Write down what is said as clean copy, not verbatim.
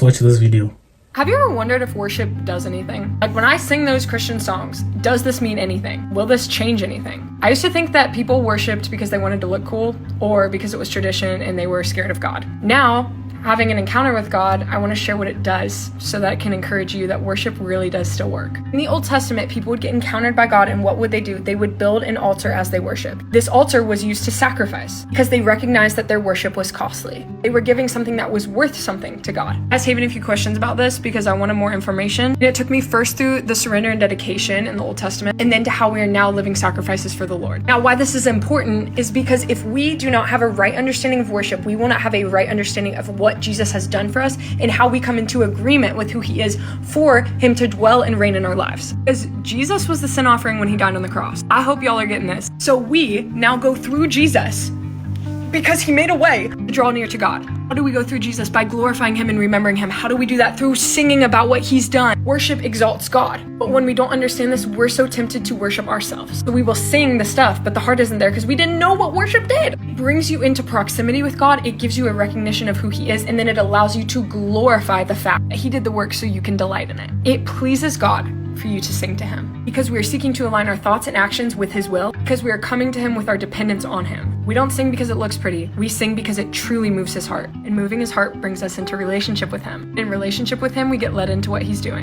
to watch this video. Have you ever wondered if worship does anything? Like when I sing those Christian songs, does this mean anything? Will this change anything? I used to think that people worshiped because they wanted to look cool or because it was tradition and they were scared of God. Now, having an encounter with God, I want to share what it does so that it can encourage you that worship really does still work. In the Old Testament, people would get encountered by God, and what would they do? They would build an altar as they worshiped. This altar was used to sacrifice because they recognized that their worship was costly. They were giving something that was worth something to God. I was having a few questions about this because I wanted more information. And it took me first through the surrender and dedication in the Old Testament, and then to how we are now living sacrifices for the Lord. Now, why this is important is because if we do not have a right understanding of worship, we will not have a right understanding of what Jesus has done for us and how we come into agreement with who he is for him to dwell and reign in our lives. Because Jesus was the sin offering when he died on the cross. I hope y'all are getting this. So we now go through Jesus because he made a way to draw near to God. How do we go through Jesus? By glorifying him and remembering him. How do we do that? Through singing about what he's done. Worship exalts God. But when we don't understand this, we're so tempted to worship ourselves. So we will sing the stuff, but the heart isn't there because we didn't know what worship did. It brings you into proximity with God. It gives you a recognition of who he is, and then it allows you to glorify the fact that he did the work so you can delight in it. It pleases God for you to sing to him because we are seeking to align our thoughts and actions with his will, because we are coming to him with our dependence on him. We don't sing because it looks pretty. We sing because it truly moves his heart, and moving his heart brings us into relationship with him. In relationship with him, we get led into what he's doing.